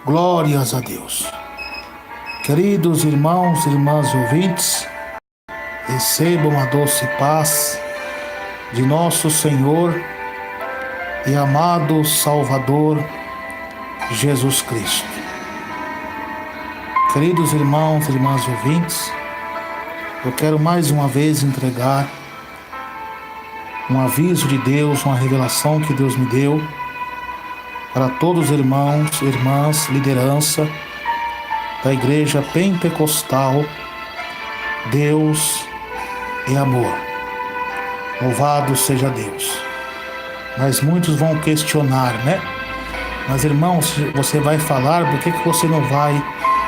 Glórias a Deus. Queridos irmãos e irmãs ouvintes, recebam a doce paz de nosso Senhor e amado Salvador Jesus Cristo. Queridos irmãos e irmãs ouvintes, eu quero mais uma vez entregar um aviso de Deus, uma revelação que Deus me deu para todos os irmãos, irmãs, liderança da Igreja Pentecostal. Deus é amor. Louvado seja Deus. Mas muitos vão questionar, né? Mas irmãos, você vai falar, por que você não vai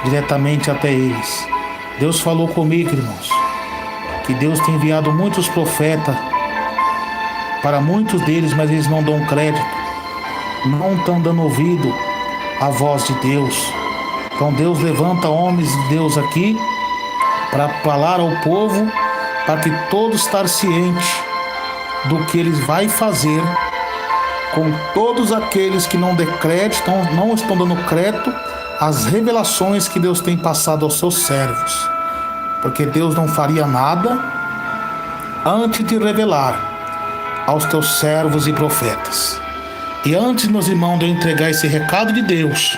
diretamente até eles? Deus falou comigo, irmãos, que Deus tem enviado muitos profetas para muitos deles, mas eles não dão crédito, não estão dando ouvido à voz de Deus. Então Deus levanta homens de Deus aqui para falar ao povo, para que todos estejam cientes do que Ele vai fazer com todos aqueles que não decretam, não estão dando crédito às revelações que Deus tem passado aos seus servos. Porque Deus não faria nada antes de revelar aos teus servos e profetas. E antes, meus irmãos, de eu entregar esse recado de Deus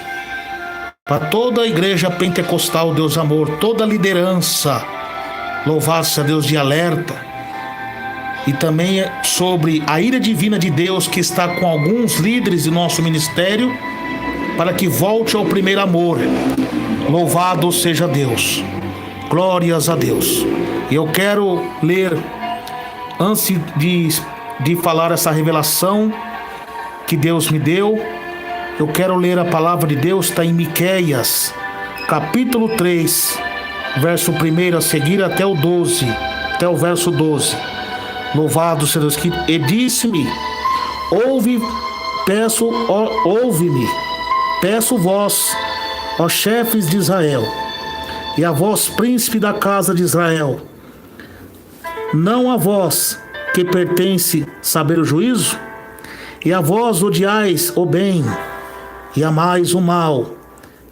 para toda a Igreja Pentecostal, Deus amor, toda a liderança, louvado-se a Deus, de alerta, e também sobre a ira divina de Deus que está com alguns líderes de nosso ministério, para que volte ao primeiro amor. Louvado seja Deus. Glórias a Deus. E eu quero ler, antes de falar essa revelação que Deus me deu, eu quero ler a palavra de Deus, está em Miqueias, capítulo 3, verso 1 a seguir até o 12, até o verso 12. Louvado seja Deus. E disse-me: ouve-me, peço vós, ó chefes de Israel, e a vós, príncipe da casa de Israel, não a vós que pertence saber o juízo? E a vós odiais o bem, e amais o mal,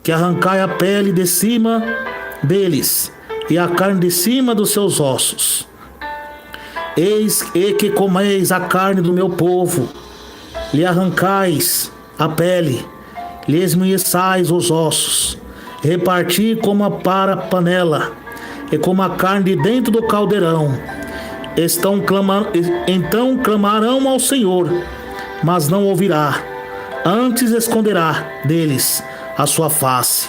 que arrancai a pele de cima deles, e a carne de cima dos seus ossos. Eis que comeis a carne do meu povo, lhe arrancais a pele, lhe esmiuçais os ossos, reparti como para panela, e como a carne de dentro do caldeirão. Então clamarão ao Senhor, mas não ouvirá, antes esconderá deles a sua face.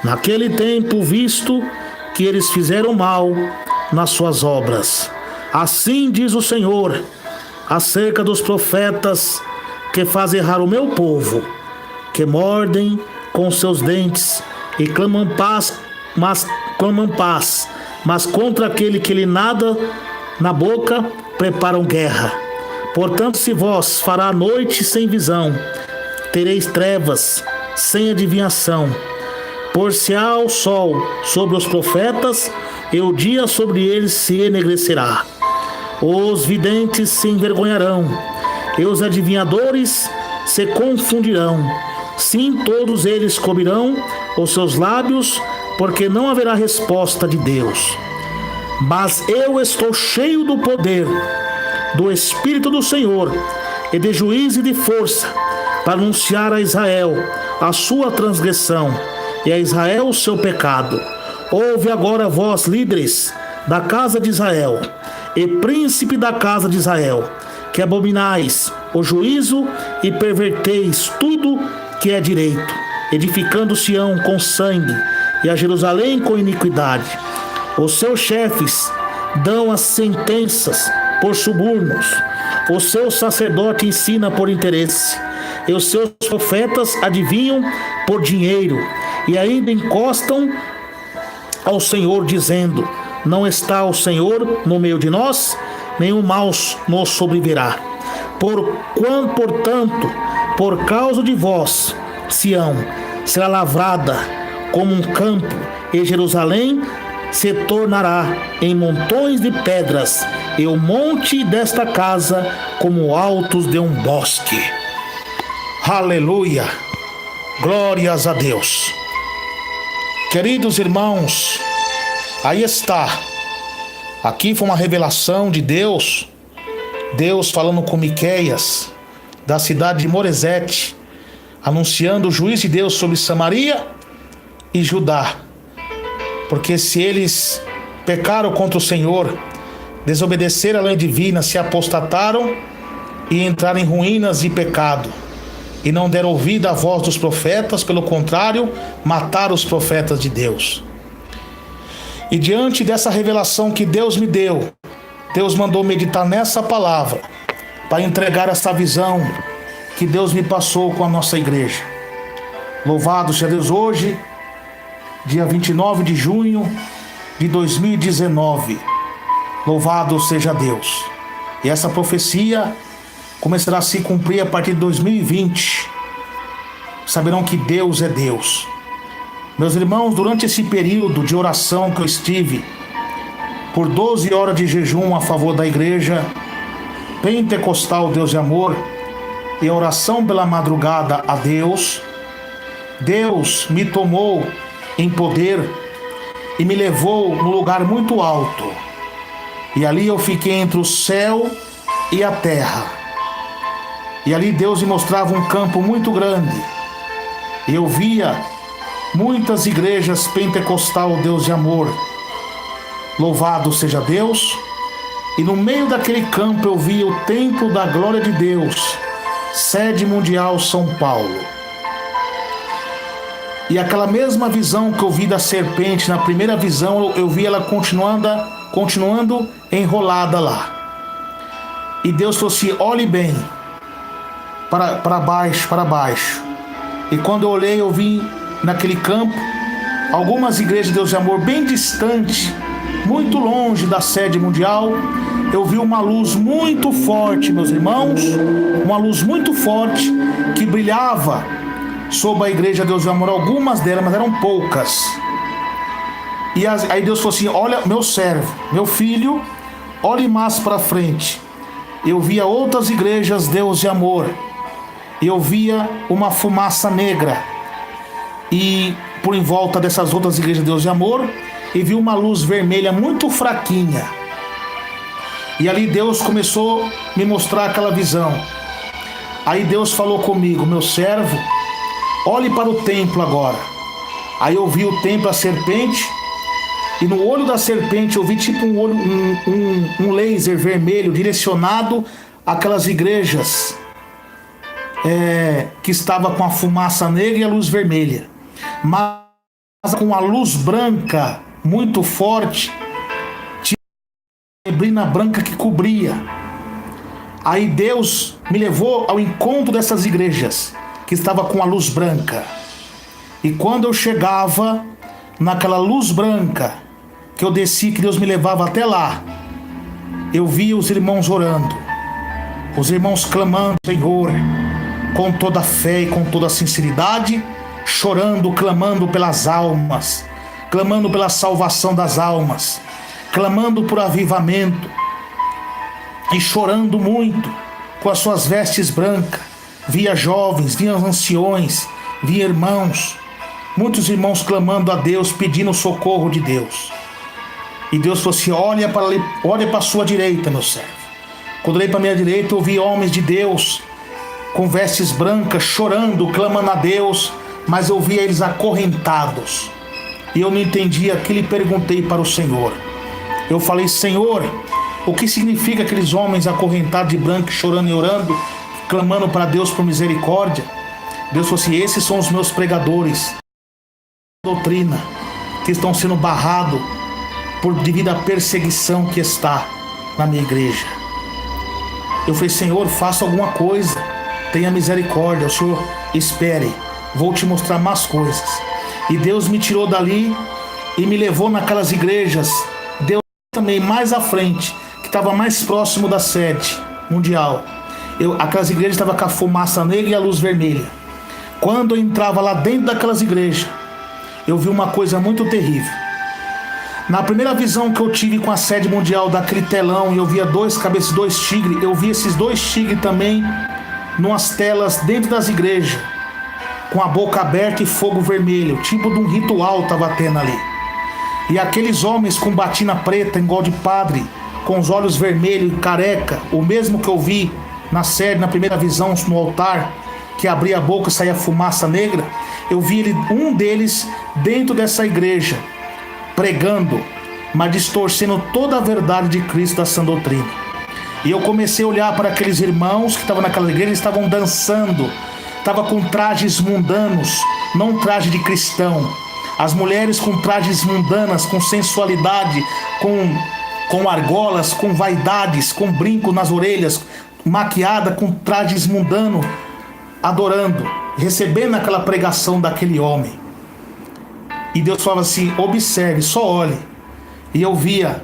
Naquele tempo, visto que eles fizeram mal nas suas obras. Assim diz o Senhor acerca dos profetas que fazem errar o meu povo, que mordem com seus dentes e clamam paz, mas contra aquele que lhe nada na boca preparam guerra. Portanto, se vós fará a noite sem visão, tereis trevas sem adivinhação. Por-se-á o sol sobre os profetas, e o dia sobre eles se enegrecerá. Os videntes se envergonharão, e os adivinhadores se confundirão. Sim, todos eles cobrirão os seus lábios, porque não haverá resposta de Deus. Mas eu estou cheio do poder do Espírito do Senhor, e de juízo e de força, para anunciar a Israel a sua transgressão, e a Israel o seu pecado. Ouve agora, vós, líderes da casa de Israel, e príncipe da casa de Israel, que abominais o juízo e perverteis tudo que é direito, edificando Sião com sangue, e a Jerusalém com iniquidade. Os seus chefes dão as sentenças por subornos, o seu sacerdote ensina por interesse, e os seus profetas adivinham por dinheiro, e ainda encostam ao Senhor, dizendo: não está o Senhor no meio de nós, nenhum mal nos sobrevirá. Portanto, por causa de vós, Sião será lavrada como um campo, e Jerusalém se tornará em montões de pedras, e o monte desta casa como altos de um bosque. Aleluia! Glórias a Deus. Queridos irmãos, aí está. Aqui foi uma revelação de Deus. Deus falando com Miqueias, da cidade de Moresete, anunciando o juízo de Deus sobre Samaria e Judá. Porque se eles pecaram contra o Senhor, desobedeceram a lei divina, se apostataram e entraram em ruínas e pecado, e não deram ouvido à voz dos profetas, pelo contrário, mataram os profetas de Deus. E diante dessa revelação que Deus me deu, Deus mandou meditar nessa palavra, para entregar essa visão que Deus me passou com a nossa igreja. Louvado seja Deus. Hoje, dia 29 de junho de 2019. Louvado seja Deus. E essa profecia começará a se cumprir a partir de 2020. Saberão que Deus é Deus. Meus irmãos, durante esse período de oração que eu estive, por 12 horas de jejum a favor da igreja pentecostal Deus de Amor, e a oração pela madrugada a Deus, Deus me tomou em poder e me levou num lugar muito alto. E ali eu fiquei entre o céu e a terra. E ali Deus me mostrava um campo muito grande. E eu via muitas igrejas pentecostal Deus de Amor. Louvado seja Deus. E no meio daquele campo eu via o templo da glória de Deus, sede mundial São Paulo. E aquela mesma visão que eu vi da serpente, na primeira visão, eu vi ela continuando enrolada lá. E Deus falou assim: olhe bem, para baixo. E quando eu olhei, eu vi naquele campo algumas igrejas de Deus de Amor bem distantes, muito longe da sede mundial. Eu vi uma luz muito forte, meus irmãos, uma luz muito forte que brilhava sobre a igreja de Deus de Amor, algumas delas, mas eram poucas. E aí Deus falou assim: olha, meu servo, meu filho, olhe mais para frente. Eu via outras igrejas Deus de Amor, e eu via uma fumaça negra e por em volta dessas outras igrejas Deus de Amor, e vi uma luz vermelha muito fraquinha. E ali Deus começou a me mostrar aquela visão. Aí Deus falou comigo: meu servo, olhe para o templo agora. Aí eu vi o templo, a serpente, e no olho da serpente eu vi tipo um laser vermelho direcionado àquelas igrejas que estava com a fumaça negra e a luz vermelha, mas com a luz branca muito forte, tinha uma neblina branca que cobria. Aí Deus me levou ao encontro dessas igrejas que estava com a luz branca. E quando eu chegava naquela luz branca, que eu desci, que Deus me levava até lá, eu via os irmãos orando, os irmãos clamando: Senhor, com toda a fé e com toda a sinceridade, chorando, clamando pelas almas, clamando pela salvação das almas, clamando por avivamento, e chorando muito, com as suas vestes brancas. Via jovens, via anciões, via irmãos, muitos irmãos clamando a Deus, pedindo o socorro de Deus. E Deus falou assim: olha para a sua direita, meu servo. Quando eu olhei para a minha direita, eu vi homens de Deus com vestes brancas, chorando, clamando a Deus, mas eu via eles acorrentados. E eu não entendia aquilo e perguntei para o Senhor. Eu falei: Senhor, o que significa aqueles homens acorrentados de branco, chorando e orando, clamando para Deus por misericórdia? Deus falou assim: esses são os meus pregadores, doutrina, que estão sendo barrados devido à perseguição que está na minha igreja. Eu falei: Senhor, faça alguma coisa, tenha misericórdia. O Senhor, espere, vou te mostrar mais coisas. E Deus me tirou dali e me levou naquelas igrejas, Deus também mais à frente, que estava mais próximo da sede mundial. Aquelas igrejas estavam com a fumaça negra e a luz vermelha. Quando eu entrava lá dentro daquelas igrejas, eu vi uma coisa muito terrível. Na primeira visão que eu tive com a sede mundial daquele telão, eu via dois cabeças, dois tigres. Eu vi esses dois tigres também numas telas dentro das igrejas. com a boca aberta e fogo vermelho, tipo de um ritual estava tendo ali. E aqueles homens com batina preta, igual de padre, com os olhos vermelhos e careca, o mesmo que eu vi na série, na primeira visão no altar, que abria a boca e saía fumaça negra, eu vi um deles dentro dessa igreja, pregando, mas distorcendo toda a verdade de Cristo, da sã doutrina. E eu comecei a olhar para aqueles irmãos que estavam naquela igreja, eles estavam dançando, estavam com trajes mundanos, não traje de cristão. As mulheres com trajes mundanas, com sensualidade, com argolas, com vaidades, com brinco nas orelhas, maquiada com trajes mundanos, adorando, recebendo aquela pregação daquele homem. E Deus falava assim: observe, só olhe. E eu via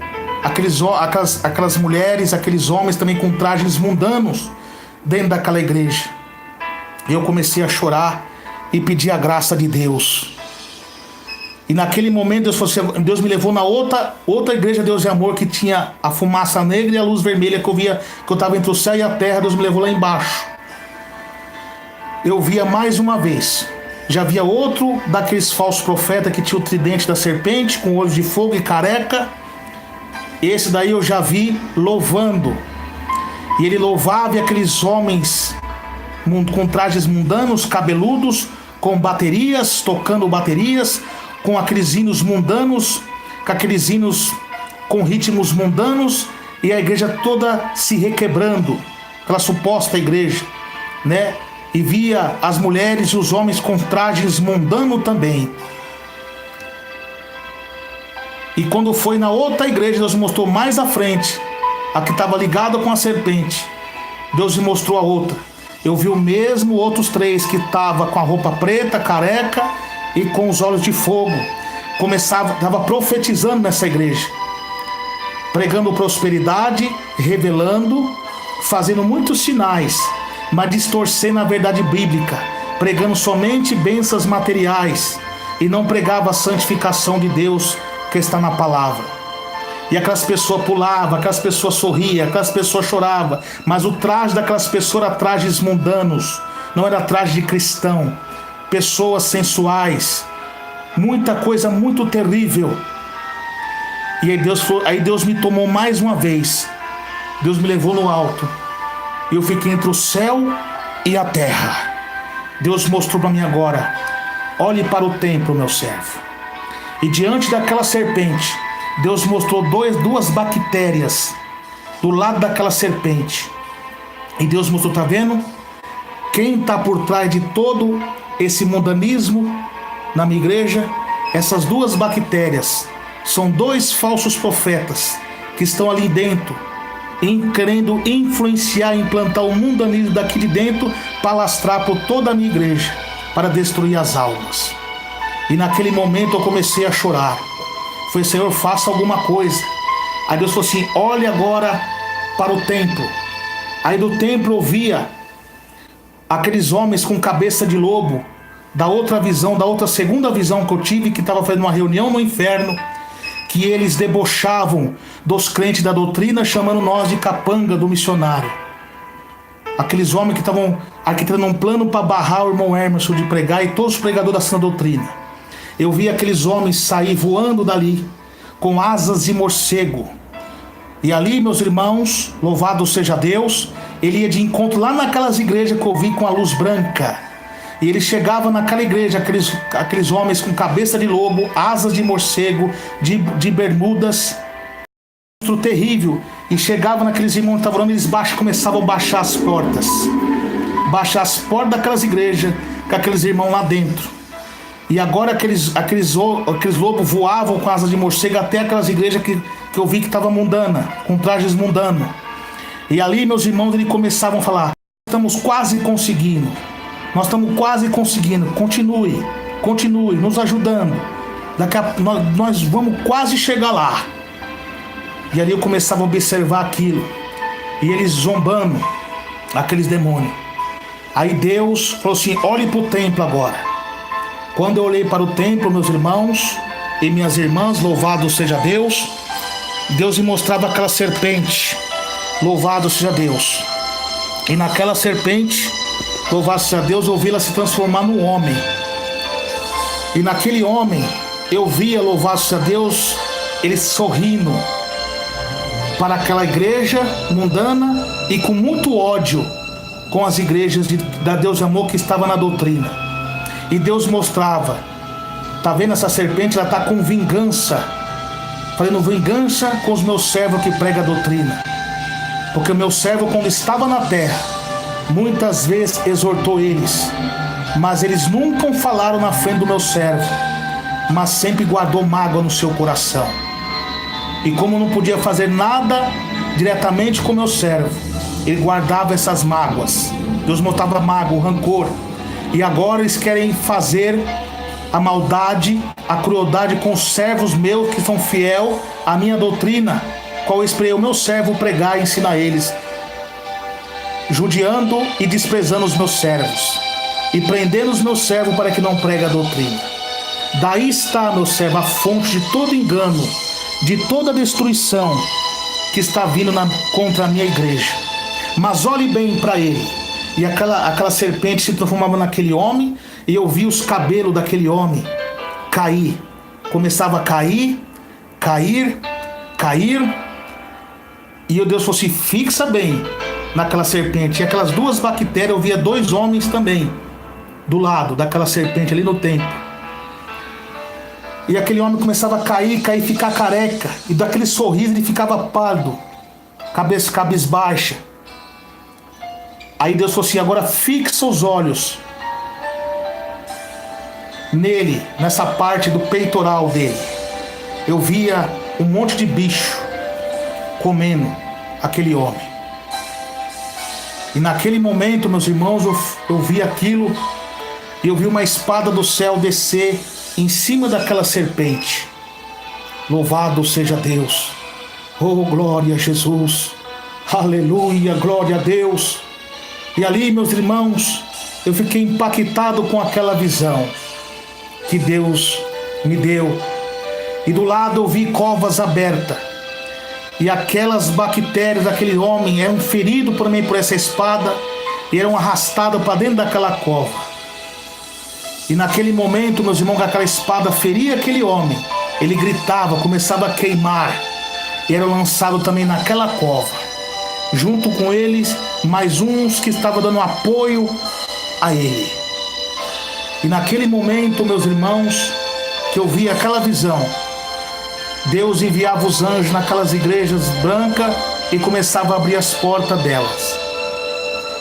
aquelas mulheres, aqueles homens também com trajes mundanos dentro daquela igreja. E eu comecei a chorar e pedir a graça de Deus. E naquele momento Deus me levou na outra igreja, Deus é Amor, que tinha a fumaça negra e a luz vermelha, que eu via, que eu estava entre o céu e a terra. Deus me levou lá embaixo. Eu via mais uma vez. Já havia outro daqueles falsos profetas que tinha o tridente da serpente, com olhos de fogo e careca. Esse daí eu já vi louvando. E ele louvava, e aqueles homens com trajes mundanos, cabeludos, com baterias, tocando baterias, com aqueles hinos mundanos, com aqueles hinos com ritmos mundanos, e a igreja toda se requebrando, aquela suposta igreja, né? E via as mulheres e os homens com trajes mundanos também. E quando foi na outra igreja, Deus mostrou mais à frente, a que estava ligada com a serpente. Deus me mostrou a outra. Eu vi o mesmo outros três que estavam com a roupa preta, careca e com os olhos de fogo. Estava profetizando nessa igreja, pregando prosperidade, revelando, fazendo muitos sinais, mas distorcendo a verdade bíblica, pregando somente bênçãos materiais, e não pregava a santificação de Deus que está na palavra. E aquelas pessoas pulavam, aquelas pessoas sorriam, aquelas pessoas choravam, mas o traje daquelas pessoas era trajes mundanos, não era traje de cristão. Pessoas sensuais, muita coisa muito terrível. E aí Deus me tomou mais uma vez. Deus me levou no alto. Eu fiquei entre o céu e a terra. Deus mostrou para mim agora: olhe para o templo, meu servo. E diante daquela serpente, Deus mostrou duas bactérias do lado daquela serpente. E Deus mostrou: tá vendo? Quem está por trás de todo esse mundanismo na minha igreja? Essas duas bactérias são dois falsos profetas que estão ali dentro, querendo influenciar, implantar o mundanismo daqui de dentro para lastrar por toda a minha igreja, para destruir as almas. E naquele momento eu comecei a chorar. Falei: Senhor, faça alguma coisa. Aí Deus falou assim: olhe agora para o templo. Aí do templo eu via aqueles homens com cabeça de lobo, da outra visão, da outra segunda visão que eu tive, que estava fazendo uma reunião no inferno, que eles debochavam dos crentes da doutrina, chamando nós de capanga do missionário. Aqueles homens que estavam arquitetando um plano para barrar o irmão Emerson de pregar e todos os pregadores da sã doutrina. Eu vi aqueles homens sair voando dali com asas de morcego. E ali, meus irmãos, louvado seja Deus, ele ia de encontro lá naquelas igrejas que eu vi com a luz branca. E ele chegava naquela igreja, aqueles homens com cabeça de lobo, asas de morcego, de bermudas, monstro terrível. E chegava naqueles irmãos que estavam orando, eles começavam a baixar as portas. Baixar as portas daquelas igrejas, com aqueles irmãos lá dentro. E agora aqueles lobos voavam com asas de morcego até aquelas igrejas que eu vi que estava mundana, com trajes mundanos. E ali, meus irmãos, eles começavam a falar: estamos quase conseguindo. Nós estamos quase conseguindo. Continue nos ajudando. Nós vamos quase chegar lá. E ali eu começava a observar aquilo. E eles zombando, aqueles demônios. Aí Deus falou assim: olhe para o templo agora. Quando eu olhei para o templo, meus irmãos e minhas irmãs, louvado seja Deus, Deus me mostrava aquela serpente. Louvado seja Deus. E naquela serpente louvado seja Deus, eu vi ela se transformar num homem. E naquele homem, eu via, louvado seja Deus, ele sorrindo para aquela igreja mundana e com muito ódio com as igrejas da Deus de Amor que estava na doutrina. E Deus mostrava, tá vendo essa serpente? Ela tá com vingança, fazendo vingança com os meus servos que pregam a doutrina. Porque o meu servo, quando estava na terra, muitas vezes exortou eles, mas eles nunca falaram na frente do meu servo, mas sempre guardou mágoa no seu coração. E como não podia fazer nada diretamente com o meu servo, ele guardava essas mágoas. Deus mostrava mágoa, o rancor. E agora eles querem fazer a maldade, a crueldade com os servos meus que são fiel à minha doutrina, qual eu esperei o meu servo pregar e ensinar eles, judiando e desprezando os meus servos, e prendendo os meus servos para que não pregue a doutrina. Daí está, meu servo, a fonte de todo engano, de toda destruição que está vindo contra a minha igreja. Mas olhe bem para ele. E aquela serpente se transformava naquele homem, e eu vi os cabelos daquele homem cair. Começava a cair, e o Deus falou assim: fixa bem naquela serpente. E aquelas duas bactérias, eu via dois homens também do lado daquela serpente ali no templo. E aquele homem começava a cair, ficar careca. E daquele sorriso ele ficava pálido, cabeça cabisbaixa. Aí Deus falou assim: agora fixa os olhos nele, nessa parte do peitoral dele. Eu via um monte de bicho comendo aquele homem. E naquele momento, meus irmãos, eu vi aquilo, e eu vi uma espada do céu descer em cima daquela serpente. Louvado seja Deus. Oh, glória a Jesus. Aleluia, glória a Deus. E ali, meus irmãos, eu fiquei impactado com aquela visão que Deus me deu. E do lado eu vi covas abertas. E aquelas bactérias daquele homem eram feridos também por essa espada e eram arrastadas para dentro daquela cova. E naquele momento, meus irmãos, aquela espada feria aquele homem. Ele gritava, começava a queimar. E era lançado também naquela cova. Junto com eles, mais uns que estavam dando apoio a ele. E naquele momento, meus irmãos, que eu vi aquela visão, Deus enviava os anjos naquelas igrejas brancas e começava a abrir as portas delas.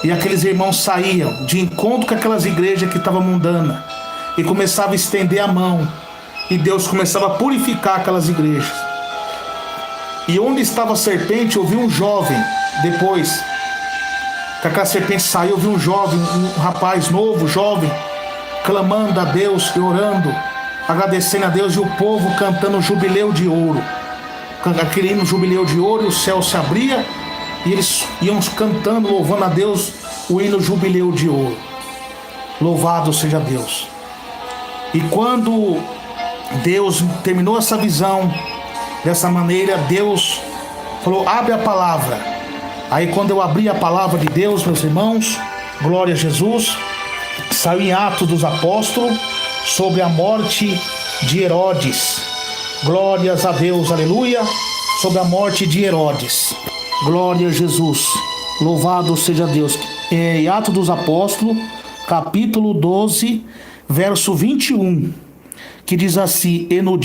E aqueles irmãos saíam de encontro com aquelas igrejas que estavam mundanas e começava a estender a mão, e Deus começava a purificar aquelas igrejas. E onde estava a serpente, eu vi um jovem. Depois que aquela serpente saiu, eu vi um jovem, um rapaz novo, jovem, clamando a Deus e orando, agradecendo a Deus, e o povo cantando o jubileu de ouro. Aquele hino jubileu de ouro, e o céu se abria, e eles iam cantando, louvando a Deus, o hino jubileu de ouro. Louvado seja Deus. E quando Deus terminou essa visão dessa maneira, Deus falou: abre a palavra. Aí quando eu abri a palavra de Deus, meus irmãos, glória a Jesus, saiu em Atos dos Apóstolos sobre a morte de Herodes. Glórias a Deus, aleluia, sobre a morte de Herodes. Glória a Jesus, louvado seja Deus. Em Atos dos Apóstolos, capítulo 12, verso 21, que diz assim: e num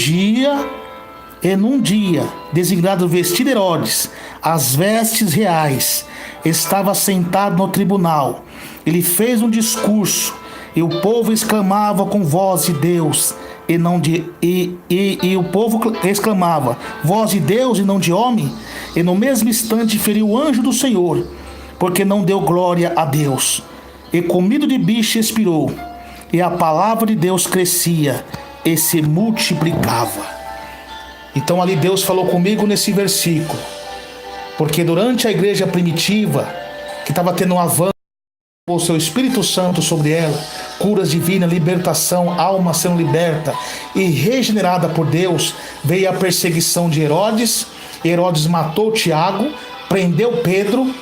dia designado vestir Herodes as vestes reais, estava sentado no tribunal. Ele fez um discurso, e o povo exclamava com voz de Deus e não de e o povo exclamava: voz de Deus e não de homem. E no mesmo instante feriu o anjo do Senhor, porque não deu glória a Deus, e comido de bicho expirou. E a palavra de Deus crescia e se multiplicava. Então ali Deus falou comigo nesse versículo, porque durante a igreja primitiva, que estava tendo um avanço, o seu Espírito Santo sobre ela, curas divinas, libertação, alma sendo liberta e regenerada por Deus, veio a perseguição de Herodes. Herodes matou Tiago, prendeu Pedro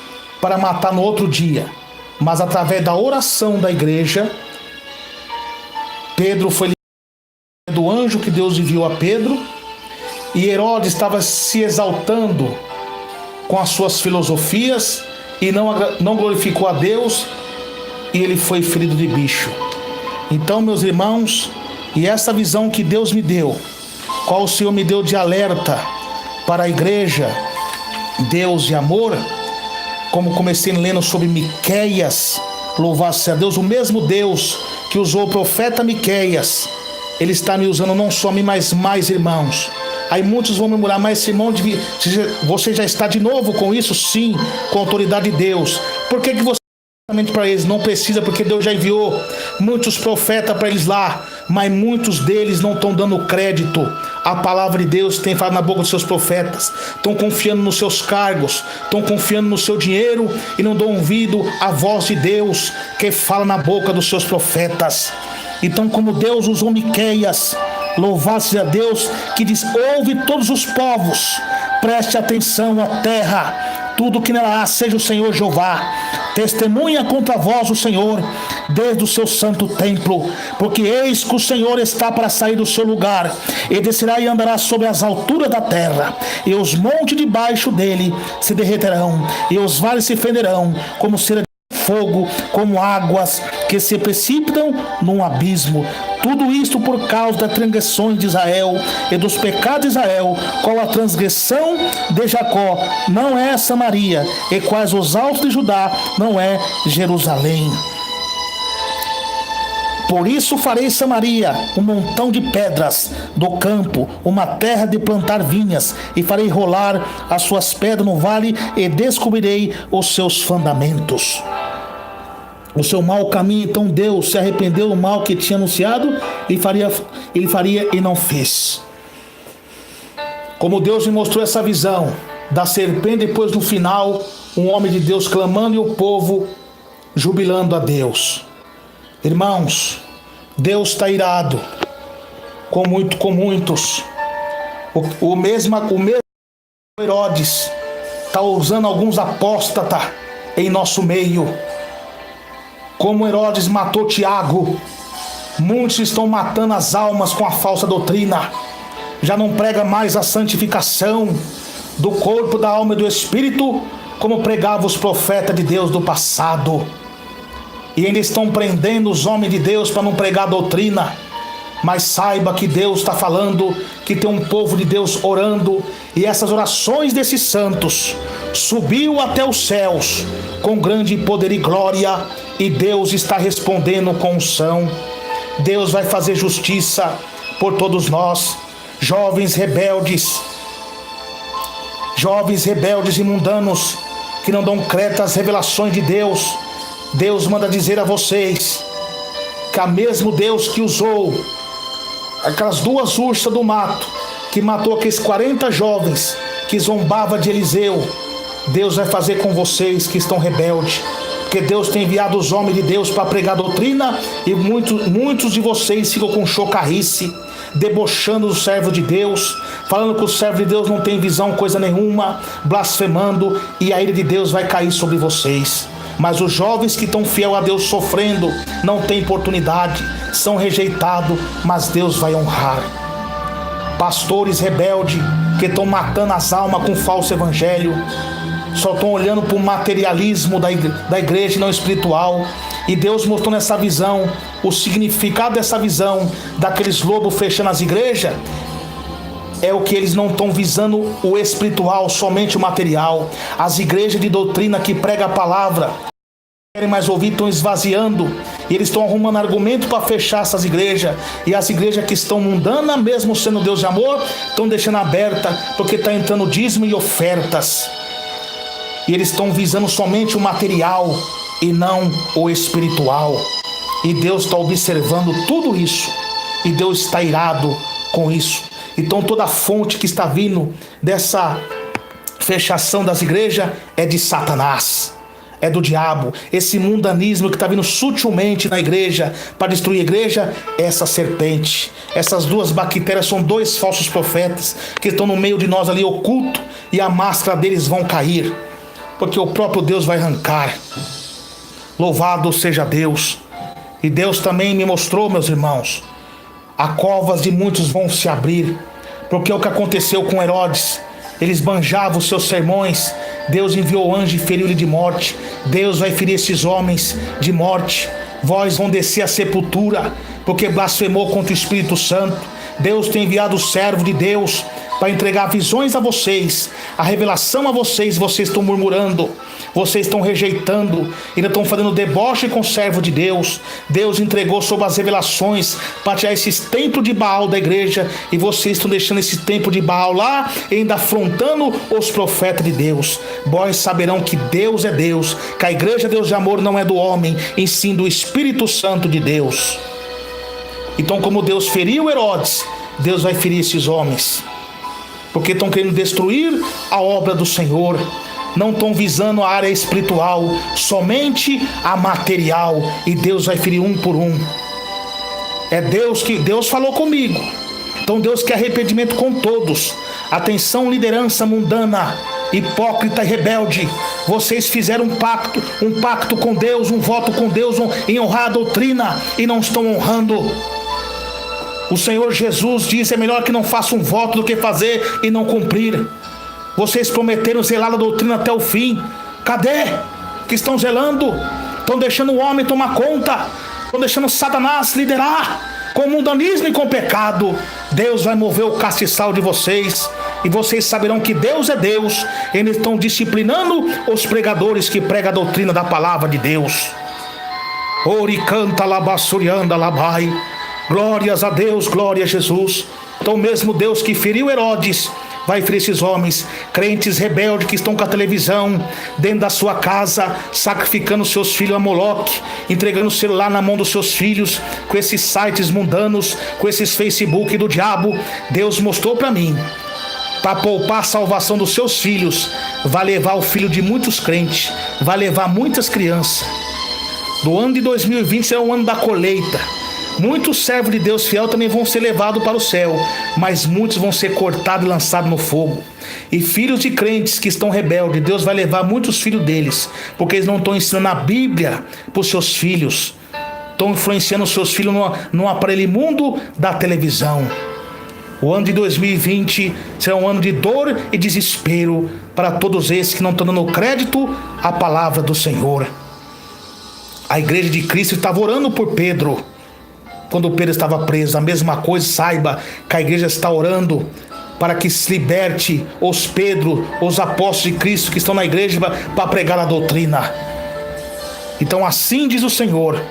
para matar no outro dia. mas através da oração da igreja, Pedro foi liberto do anjo que Deus enviou a Pedro, e Herodes estava se exaltando com as suas filosofias e não glorificou a Deus, e ele foi ferido de bicho. Então, meus irmãos, e essa visão que Deus me deu, qual o Senhor me deu de alerta para a igreja, Deus e amor, como comecei lendo sobre Miqueias, louvado seja Deus, o mesmo Deus que usou o profeta Miqueias, ele está me usando não só a mim, mas mais irmãos. Aí muitos vão murmurar, mas irmão, você já está de novo com isso? Sim, com a autoridade de Deus. Por que você para eles? Não precisa, porque Deus já enviou muitos profetas para eles lá, mas muitos deles não estão dando crédito à palavra de Deus que tem falado na boca dos seus profetas. Estão confiando nos seus cargos, estão confiando no seu dinheiro e não dão ouvido à voz de Deus que fala na boca dos seus profetas. Então, como Deus usou Miqueias, louvado seja Deus, que diz: ouve todos os povos, preste atenção à terra, tudo que nela há, seja o Senhor Jeová, testemunha contra vós o Senhor, desde o seu santo templo, porque eis que o Senhor está para sair do seu lugar, e descerá e andará sobre as alturas da terra, e os montes debaixo dele se derreterão, e os vales se fenderão, como cera de fogo, como águas que se precipitam num abismo. Tudo isto por causa das transgressões de Israel e dos pecados de Israel, qual a transgressão de Jacó não é Samaria, e quais os altos de Judá não é Jerusalém. Por isso farei Samaria um montão de pedras do campo, uma terra de plantar vinhas, e farei rolar as suas pedras no vale, e descobrirei os seus fundamentos. O seu mau caminho. Então Deus se arrependeu do mal que tinha anunciado, ele faria e não fez. Como Deus me mostrou essa visão da serpente, depois no final, um homem de Deus clamando e o povo jubilando a Deus. Irmãos, Deus está irado com muitos. O mesmo Herodes está usando alguns apóstatas em nosso meio. Como Herodes matou Tiago, muitos estão matando as almas com a falsa doutrina. Já não prega mais a santificação do corpo, da alma e do espírito, como pregavam os profetas de Deus do passado. E ainda estão prendendo os homens de Deus para não pregar a doutrina. Mas saiba que Deus está falando, que tem um povo de Deus orando, e essas orações desses santos subiu até os céus com grande poder e glória, e Deus está respondendo com unção. Deus vai fazer justiça por todos nós, jovens rebeldes e mundanos, que não dão crédito às revelações de Deus. Deus manda dizer a vocês que a mesmo Deus que usou aquelas duas ursas do mato, que matou aqueles 40 jovens que zombavam de Eliseu, Deus vai fazer com vocês que estão rebeldes, porque Deus tem enviado os homens de Deus para pregar doutrina, e muitos de vocês ficam com chocarrice, debochando do servo de Deus, falando que o servo de Deus não tem visão coisa nenhuma, blasfemando, e a ira de Deus vai cair sobre vocês. Mas os jovens que estão fiel a Deus sofrendo, não têm oportunidade, são rejeitados, mas Deus vai honrar. Pastores rebeldes que estão matando as almas com falso evangelho, só estão olhando para o materialismo da igreja e não espiritual. E Deus mostrou nessa visão, o significado dessa visão, daqueles lobos fechando as igrejas, é o que eles não estão visando o espiritual, somente o material. As igrejas de doutrina que pregam a palavra, querem mais ouvir, estão esvaziando, e eles estão arrumando argumento para fechar essas igrejas. E as igrejas que estão mundanas, mesmo sendo Deus de amor, estão deixando aberta, porque está entrando dízimo e ofertas, e eles estão visando somente o material e não o espiritual. E Deus está observando tudo isso, e Deus está irado com isso. Então toda a fonte que está vindo dessa fechação das igrejas é de Satanás, é do diabo. Esse mundanismo que está vindo sutilmente na igreja para destruir a igreja é essa serpente. Essas duas bactérias são dois falsos profetas que estão no meio de nós ali oculto, e a máscara deles vão cair, porque o próprio Deus vai arrancar. Louvado seja Deus. E Deus também me mostrou, meus irmãos, a covas de muitos vão se abrir, porque é o que aconteceu com Herodes. Eles banjavam os seus sermões, Deus enviou anjo e feriu-lhe de morte. Deus vai ferir esses homens de morte. Vós vão descer à sepultura, porque blasfemou contra o Espírito Santo. Deus tem enviado o servo de Deus para entregar visões a vocês, a revelação a vocês. Vocês estão murmurando, vocês estão rejeitando, ainda estão fazendo deboche com o servo de Deus. Deus entregou sobre as revelações para tirar esses templos de Baal da igreja, e vocês estão deixando esse templo de Baal lá, ainda afrontando os profetas de Deus. Vós saberão que Deus é Deus, que a igreja Deus de amor não é do homem, e sim do Espírito Santo de Deus. Então, como Deus feriu Herodes, Deus vai ferir esses homens, porque estão querendo destruir a obra do Senhor. Não estão visando a área espiritual, somente a material, e Deus vai ferir um por um. É Deus que Deus falou comigo. Então Deus quer arrependimento com todos. Atenção, liderança mundana, hipócrita e rebelde. Vocês fizeram um pacto com Deus, um voto com Deus em honrar a doutrina, e não estão honrando. O Senhor Jesus diz: é melhor que não faça um voto do que fazer e não cumprir. Vocês prometeram zelar a doutrina até o fim. Cadê? Que estão zelando? Estão deixando o homem tomar conta. Estão deixando Satanás liderar com mundanismo e com pecado. Deus vai mover o castiçal de vocês, e vocês saberão que Deus é Deus. Eles estão disciplinando os pregadores que pregam a doutrina da palavra de Deus. Ori canta labassurianda labai. Glórias a Deus, glória a Jesus. Então, mesmo Deus que feriu Herodes, vai ferir esses homens, crentes rebeldes que estão com a televisão dentro da sua casa, sacrificando seus filhos a Moloque, entregando o celular na mão dos seus filhos, com esses sites mundanos, com esses Facebook do diabo. Deus mostrou para mim, para poupar a salvação dos seus filhos, vai levar o filho de muitos crentes, vai levar muitas crianças. Do ano de 2020 será um ano da colheita. Muitos servos de Deus fiel também vão ser levados para o céu, mas muitos vão ser cortados e lançados no fogo. E filhos de crentes que estão rebeldes, Deus vai levar muitos filhos deles, porque eles não estão ensinando a Bíblia para os seus filhos. Estão influenciando os seus filhos no aparelho imundo da televisão. O ano de 2020 será um ano de dor e desespero para todos esses que não estão dando crédito à palavra do Senhor. A igreja de Cristo estava orando por Pedro. Quando Pedro estava preso, a mesma coisa, saiba que a igreja está orando para que se liberte os Pedro, os apóstolos de Cristo que estão na igreja para pregar a doutrina. Então assim diz o Senhor: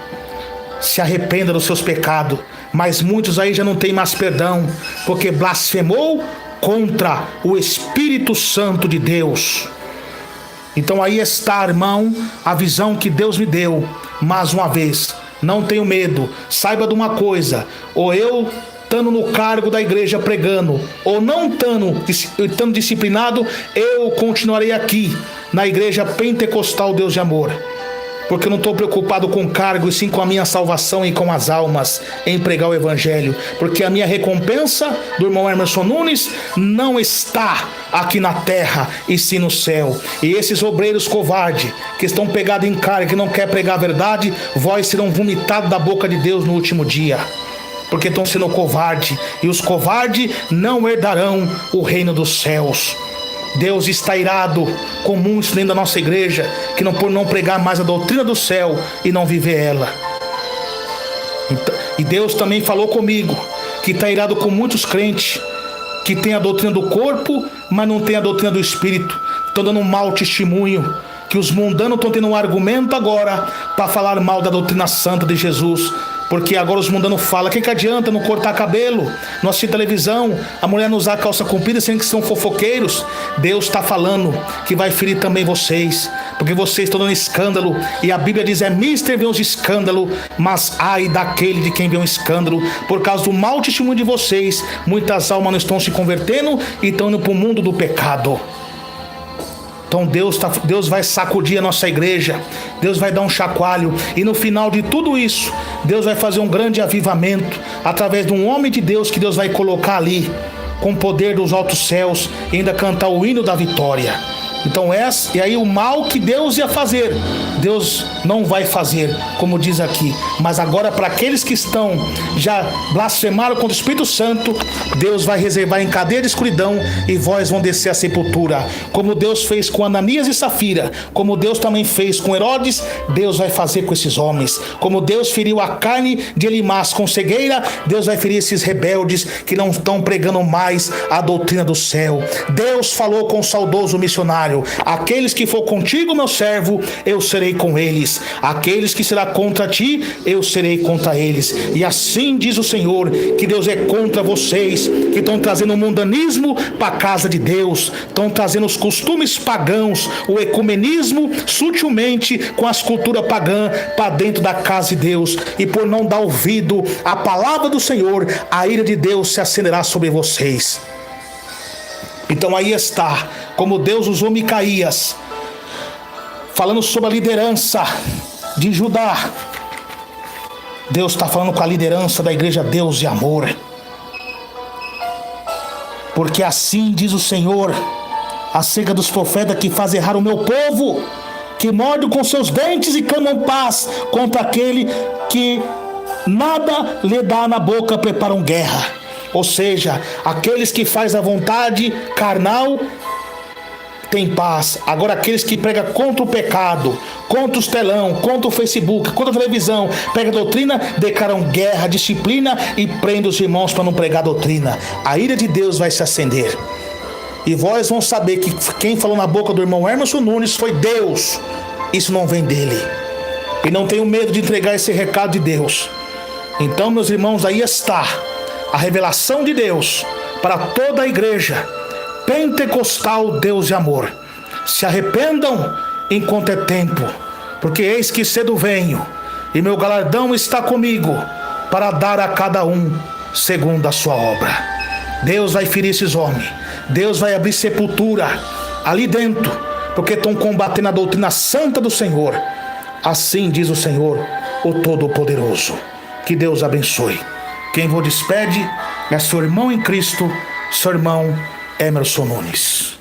se arrependa dos seus pecados. Mas muitos aí já não têm mais perdão, porque blasfemou contra o Espírito Santo de Deus. Então aí está, irmão, a visão que Deus me deu. Mais uma vez, não tenho medo. Saiba de uma coisa: ou eu estando no cargo da igreja pregando, ou não estando disciplinado, eu continuarei aqui na igreja pentecostal Deus de amor, porque eu não estou preocupado com o cargo, e sim com a minha salvação e com as almas, em pregar o evangelho, porque a minha recompensa do irmão Emerson Nunes não está aqui na terra, e sim no céu. E esses obreiros covardes que estão pegados em cargo, que não quer pregar a verdade, vós serão vomitados da boca de Deus no último dia, porque estão sendo covardes, e os covardes não herdarão o reino dos céus. Deus está irado com muitos dentro da nossa igreja, que por não pregar mais a doutrina do céu e não viver ela. E Deus também falou comigo que está irado com muitos crentes que tem a doutrina do corpo, mas não tem a doutrina do espírito. Estão dando um mau testemunho, que os mundanos estão tendo um argumento agora para falar mal da doutrina santa de Jesus. Porque agora os mundanos falam: que adianta não cortar cabelo, não assistir televisão, a mulher não usar calça comprida, sendo que são fofoqueiros. Deus está falando que vai ferir também vocês, porque vocês estão dando escândalo, e a Bíblia diz: é mister ver os escândalos, mas ai daquele de quem vê um escândalo. Por causa do mau testemunho de vocês, muitas almas não estão se convertendo e estão indo para o mundo do pecado. Então Deus vai sacudir a nossa igreja, Deus vai dar um chacoalho, e no final de tudo isso, Deus vai fazer um grande avivamento, através de um homem de Deus que Deus vai colocar ali, com o poder dos altos céus, e ainda cantar o hino da vitória. Então e aí o mal que Deus ia fazer, Deus não vai fazer, como diz aqui. Mas agora para aqueles que estão já blasfemaram contra o Espírito Santo, Deus vai reservar em cadeia de escuridão e vós vão descer à sepultura. Como Deus fez com Ananias e Safira, como Deus também fez com Herodes, Deus vai fazer com esses homens. Como Deus feriu a carne de Elimas com cegueira, Deus vai ferir esses rebeldes que não estão pregando mais a doutrina do céu. Deus falou com o saudoso missionário: aqueles que for contigo, meu servo, eu serei com eles. Aqueles que será contra ti, eu serei contra eles. E assim diz o Senhor, que Deus é contra vocês, que estão trazendo o mundanismo para a casa de Deus, estão trazendo os costumes pagãos, o ecumenismo sutilmente com as culturas pagãs para dentro da casa de Deus. E por não dar ouvido à palavra do Senhor, a ira de Deus se acenderá sobre vocês. Então aí está, como Deus usou Micaías, falando sobre a liderança de Judá. Deus está falando com a liderança da igreja Deus e Amor. Porque assim diz o Senhor acerca dos profetas que fazem errar o meu povo, que mordem com seus dentes e clamam paz contra aquele que nada lhe dá na boca, preparam guerra. Ou seja, aqueles que fazem a vontade carnal tem paz. Agora aqueles que pregam contra o pecado, contra os telão, contra o Facebook, contra a televisão, pregam doutrina, declaram guerra, disciplina e prendem os irmãos para não pregar doutrina. A ira de Deus vai se acender. E vós vão saber que quem falou na boca do irmão Emerson Nunes foi Deus. Isso não vem dele. E não tenho medo de entregar esse recado de Deus. Então, meus irmãos, aí está a revelação de Deus para toda a igreja pentecostal Deus e Amor. Se arrependam enquanto é tempo, porque eis que cedo venho, e meu galardão está comigo, para dar a cada um segundo a sua obra. Deus vai ferir esses homens. Deus vai abrir sepultura ali dentro, porque estão combatendo a doutrina santa do Senhor. Assim diz o Senhor, o Todo-Poderoso. Que Deus abençoe. Quem vos despede é seu irmão em Cristo, seu irmão Emerson Nunes.